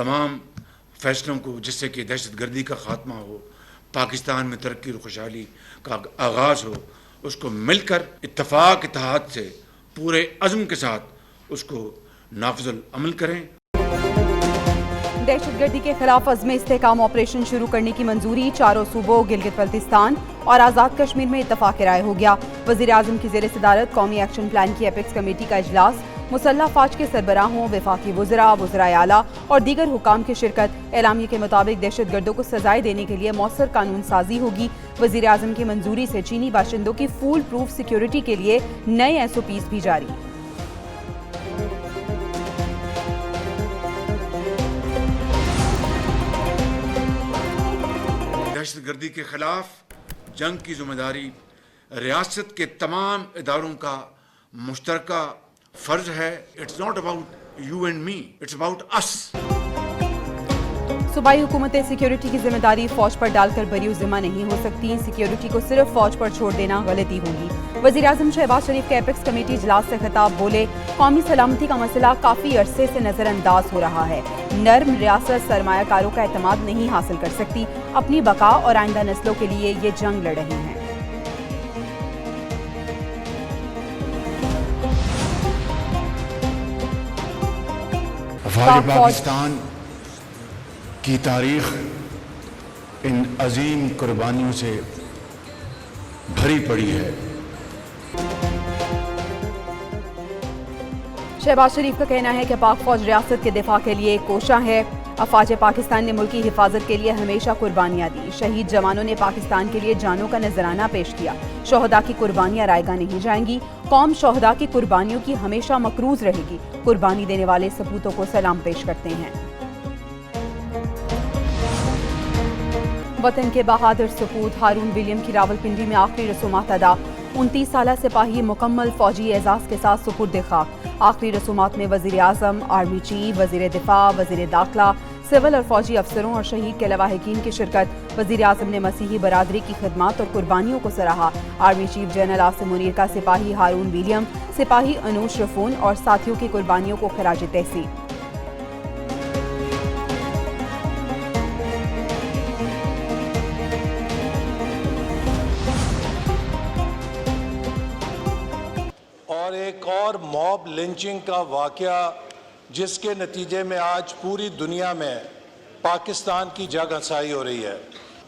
तमाम फैसलों को, जिससे कि दहशत गर्दी का ख़ात्मा हो, पाकिस्तान में तरक्की और खुशहाली का आगाज़ हो, उसको मिलकर इत्तफ़ाक़ इत्तेहाद से पूरे अज़्म के साथ उसको नाफ़िज़ुल अमल करें। दहशतगर्दी के खिलाफ अज़्म इस्तेहकाम ऑपरेशन शुरू करने की मंजूरी। चारों सूबों गिलगित बल्तिस्तान और आज़ाद कश्मीर में इत्तफाक़ राय हो गया। वज़ीर आज़म की ज़ेर सदारत कौमी एक्शन प्लान की एपेक्स कमेटी का इजलास, मुसल्लह फ़ौज के सरबराहों, वफाकी वज़रा, वज़राए आला और दीगर हुकाम की शिरकत। एलामिया के मुताबिक दहशतगर्दों को सजाएं देने के लिए मौसर कानून साजी होगी। वज़ीर आज़म की मंजूरी से चीनी बाशिंदों की फूल प्रूफ सिक्योरिटी के लिए नए SOPs भी जारी। दहशतगर्दी के खिलाफ जंग की जिम्मेदारी रियासत के तमाम इदारों का मुश्तरका फर्ज है। It's not about you and me, it's about us. सूबाई हुकूमतें सिक्योरिटी की जिम्मेदारी फौज पर डालकर बरी जिम्मा नहीं हो सकती। सिक्योरिटी को सिर्फ फौज पर छोड़ देना गलती होगी। वज़ीर आज़म शहबाज शरीफ के एपेक्स कमेटी इजलास से खिताब बोले, कौमी सलामती का मसला काफ़ी अरसे से नज़रअंदाज हो रहा है। नर्म रियासत सरमायाकारों का एतमाद नहीं हासिल कर सकती। अपनी बका और आइंदा नस्लों के लिए ये जंग लड़ रहे हैं। पाकिस्तान की तारीख इन अजीम कुर्बानियों से भरी पड़ी है। शहबाज शरीफ का कहना है कि पाक फौज रियासत के दिफा के लिए कोशा है। अफवाज पाकिस्तान ने मुल्क की हिफाजत के लिए हमेशा कुर्बानियां दी। शहीद जवानों ने पाकिस्तान के लिए जानों का नजराना पेश किया। शोहदा की कुर्बानियां रायगा नहीं जाएंगी। कौम शोहदा की कुर्बानियों की हमेशा मकरूज रहेगी। कुर्बानी देने वाले सपूतों को सलाम पेश करते हैं। वतन के बहादुर सपूत हारून विलियम की रावलपिंडी में आखिरी रसूमात अदा। 29 साला सिपाही मुकम्मल फौजी एजाज के साथ सुपुर्द खाक। आखिरी रसूमात में वजीर आजम, आर्मी चीफ, वजीर दिफा, वजीर दाखिला, सिविल और फौजी अफसरों और शहीद के लवाहिकीन की शिरकत। वजीर आजम ने मसीही बरादरी की खिदमत और कुर्बानियों को सराहा। Army chief general Asim Munir का सिपाही हारून विलियम, सिपाही अनूश रफून और साथियों की कुर्बानियों को खराज तहसीन। और एक और मॉब लिंचिंग का वाकया, जिसके नतीजे में आज पूरी दुनिया में पाकिस्तान की जग हंसाई हो रही है।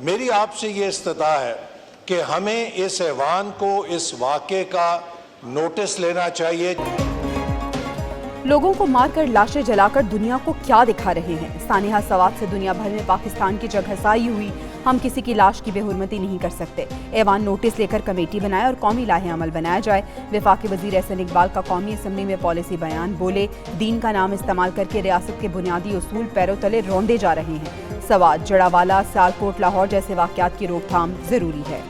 मेरी आपसे ये इस्तदा है कि हमें इस ऐवान को, इस वाक़े का नोटिस लेना चाहिए। लोगों को मारकर लाशें जलाकर दुनिया को क्या दिखा रहे हैं। सानिहा सवात से दुनिया भर में पाकिस्तान की जग हंसाई हुई। हम किसी की लाश की बेहुरमती नहीं कर सकते। ऐवान नोटिस लेकर कमेटी बनाए और कौमी लाहे अमल बनाया जाए। वफाकी वजीर एहसन इकबाल का कौमी असम्बली में पॉलिसी बयान। बोले, दीन का नाम इस्तेमाल करके रियासत के बुनियादी उसूल पैरों तले रौंदे जा रहे हैं। सवात, जड़ावाला, सियालकोट, लाहौर जैसे वाकयात की रोकथाम जरूरी है।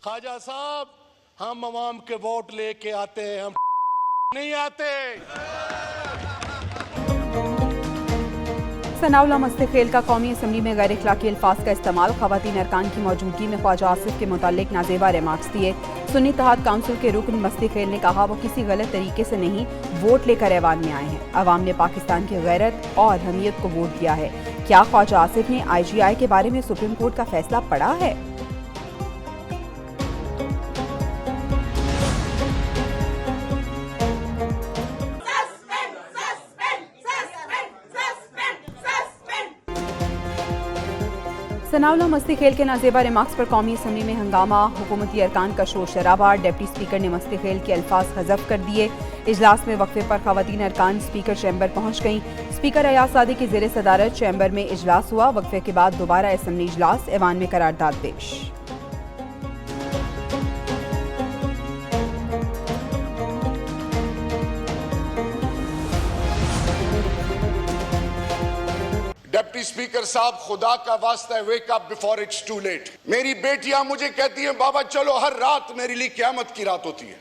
ख्वाजा साहब, हम अवाम के वोट लेके आते हैं, हम नहीं आते। सनाउल्लाह मस्तिखेल का कौमी असम्बली में गैर इखलाकी अल्फाज का इस्तेमाल। खवातीन अरकान की मौजूदगी में ख्वाजा आसिफ के मुतालिक नाजेबा रिमार्क्स दिए। सुन्नी इत्तेहाद काउंसिल के रुकन मस्तिखेल ने कहा, वो किसी गलत तरीके से नहीं वोट लेकर ऐवान में आए हैं। अवाम ने पाकिस्तान की गैरत और हमीयत को वोट दिया है। क्या ख्वाजा आसिफ ने IGI के बारे में सुप्रीम कोर्ट का फैसला पढ़ा है? सनाउल्लाह मस्तिखेल के नाजेबा रिमार्क्स पर कौमी असम्बली में हंगामा। हुकूमती अरकान का शोर शराबा। डिप्टी स्पीकर ने मस्तिखेल के अल्फाज हज़फ कर दिए। इजलास में वक्फे पर खवातीन अरकान स्पीकर चैम्बर पहुंच गईं। स्पीकर अयाज सादी की ज़ेर सदारत चैम्बर में इजलास हुआ। वक्फे के बाद दोबारा असम्बली इजलास। ऐवान में करारदाद पेश। डिप्टी स्पीकर साहब, खुदा का वास्ता है, wake up before it's too late. मेरी बेटियां मुझे कहती हैं, बाबा चलो, हर रात मेरे लिए क़यामत की रात होती है।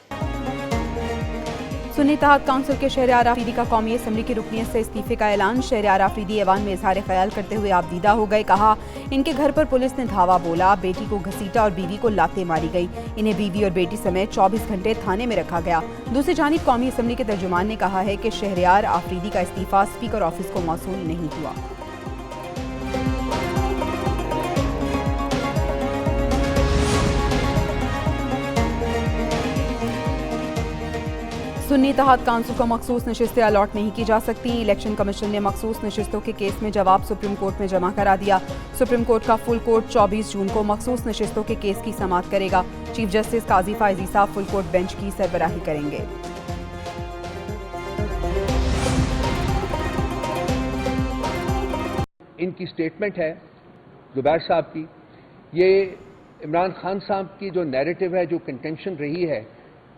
सुन्नी इत्तेहाद काउंसिल के शहरयार आफरीदी का कौमी असम्बली की रुकनियत से इस्तीफे का ऐलान। शहरयार आफरीदी ऐवान में इजहार ख्याल करते हुए आपदीदा हो गए। कहा, इनके घर पर पुलिस ने धावा बोला, बेटी को घसीटा और बीवी को लातें मारी गई। इन्हें बीवी और बेटी समेत 24 घंटे थाने में रखा गया। दूसरी जानिब कौमी असम्बली के तर्जुमान ने कहा है कि शहरयार आफरीदी का इस्तीफा स्पीकर ऑफिस को मौसूल नहीं हुआ। सुन्नी इत्तेहाद काउंसिल को मखसूस नशिस्तें अलॉट नहीं की जा सकती। इलेक्शन कमीशन ने मखसूस नशिस्तों के केस में जवाब सुप्रीम कोर्ट में जमा करा दिया। सुप्रीम कोर्ट का फुल कोर्ट 24 जून को मखसूस नशिस्तों के केस की समाअत करेगा। चीफ जस्टिस काजी फायजी साहब फुल कोर्ट बेंच की सरबराही करेंगे। इनकी स्टेटमेंट है जुबैर साहब की, ये इमरान खान साहब की जो नैरेटिव है, जो कंटेंशन रही है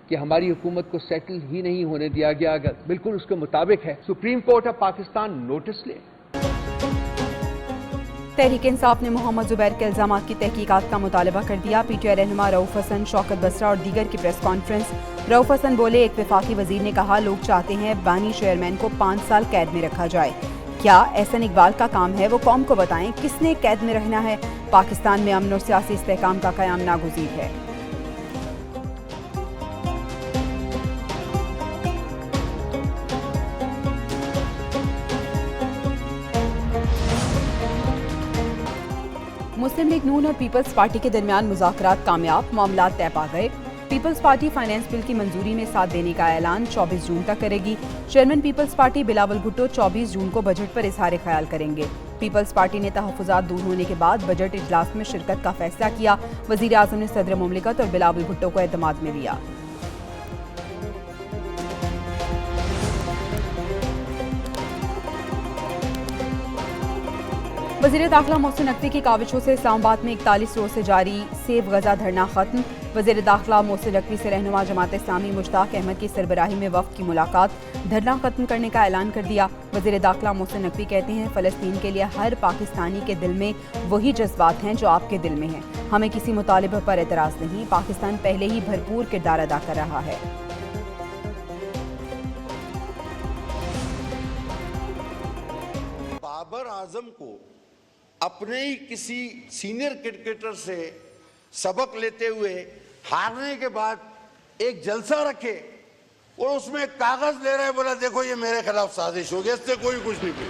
कि हमारी हुकूमत को सेटल ही नहीं होने दिया गया, बिल्कुल उसके मुताबिक है। Supreme court of Pakistan notice ले। तहरीक इंसाफ ने मोहम्मद जुबैर के इल्जामात की तहकीकात का मुतालबा कर दिया। पीटीआई रहनुमा रऊफ हसन, शौकत बसरा और दीगर की प्रेस कॉन्फ्रेंस। रऊफ हसन बोले, एक वफाकी वजीर ने कहा, लोग चाहते हैं बानी चेयरमैन को 5 साल कैद में रखा जाए। क्या एहसन इकबाल का काम है वो कौम को बताएं किसने कैद में रहना है। पाकिस्तान में अमन और सियासी इस्तेहकाम का क़याम नागुज़ीर है। मुस्लिम लीग नून और पीपल्स पार्टी के दरमियान मुज़ाकरात कामयाब, मामलात तय पा गए। पीपल्स पार्टी फाइनेंस बिल की मंजूरी में साथ देने का ऐलान 24 जून तक करेगी। Chairman people's party Bilawal Bhutto 24 जून को बजट पर इजहार ख्याल करेंगे। पीपल्स पार्टी ने तहफ़्फ़ुज़ात दूर होने के बाद बजट इजलास में शिरकत का फैसला किया। वज़ीर आज़म ने सदर मुमलिकत और बिलावल भुट्टो को एतमाद में लिया। वज़ीर दाखिला मोहसिन नकवी की काविशों से इस्लामाबाद में 41 रोज से जारी सेव गजा धरना खत्म। वज़ीर दाखिला मोहसिन नकवी से रहनुमा जमात इस्लामी मुश्ताक अहमद की सरबराही में वफ़द की मुलाकात, धरना खत्म करने का ऐलान कर दिया। वज़ीर दाखिला मोहसिन नकवी कहते हैं, फ़लस्तीन के लिए हर पाकिस्तानी के दिल में वही जज्बात हैं जो आपके दिल में हैं। हमें किसी मुतालिबे पर एतराज़ नहीं। पाकिस्तान पहले ही भरपूर किरदार अदा कर रहा है। बाबर आजम को अपने ही किसी सीनियर क्रिकेटर से सबक लेते हुए हारने के बाद एक जलसा रखे और उसमें एक कागज ले रहे, बोला देखो ये मेरे खिलाफ साजिश हो गई, इससे कोई कुछ नहीं किया।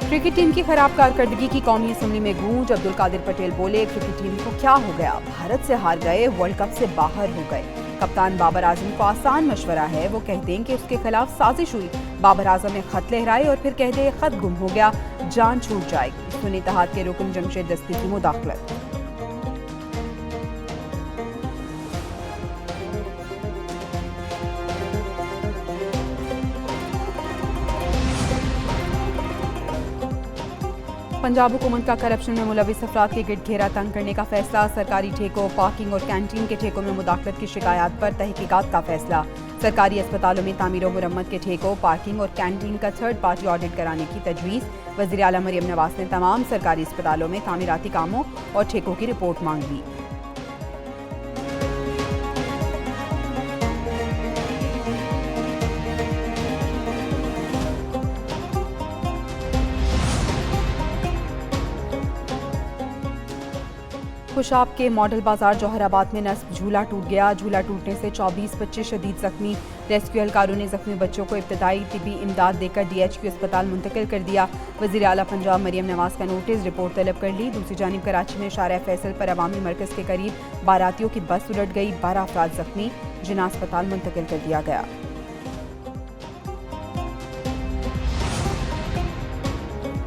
क्रिकेट टीम की खराब कारकर्दगी की कौमी असम्बली में गूंज। अब्दुल कादिर पटेल बोले, क्रिकेट टीम को क्या हो गया, भारत से हार गए, वर्ल्ड कप से बाहर हो गए। कप्तान बाबर आजम को आसान मशवरा है, वो कहते हैं कि उसके खिलाफ साजिश हुई। बाबर आजम ने खत लहराए और फिर कह दे खत गुम हो गया, जान छूट जाएगी। सुन्नी इत्तेहाद के रुकन जमशेद दस्ती की मुदाखलत। पंजाब हुकूमत का करप्शन में मुलविस अफराद के गिरद घेरा तंग करने का फैसला। सरकारी ठेकों, पार्किंग और कैंटीन के ठेकों में मुदाखलत की शिकायत पर तहकीकात का फैसला। सरकारी अस्पतालों में तामीर और मुरम्मत के ठेकों, पार्किंग और कैंटीन का थर्ड पार्टी ऑडिट कराने की तजवीज़। वज़ीर आला मरियम नवाज ने तमाम सरकारी अस्पतालों में तामीराती कामों और ठेकों की रिपोर्ट मांग ली। खुशाब के मॉडल बाजार जौहराबाद में नस्ब झूला टूट गया। झूला टूटने से 24 बच्चे शदीद जख्मी। रेस्क्यू एहलकारों ने जख्मी बच्चों को इब्तदाई तिबी इमदाद देकर DHQ अस्पताल मुंतकिल कर दिया। वज़ीर आला पंजाब मरियम नवाज का नोटिस रिपोर्ट तलब कर ली। दूसरी जानिब कराची में शारा फैसल पर अवामी मरकज़ के करीब बारातियों की बस उलट गई, 12 अफराद जख्मी, जिन्हें अस्पताल मुंतकिल कर दिया गया।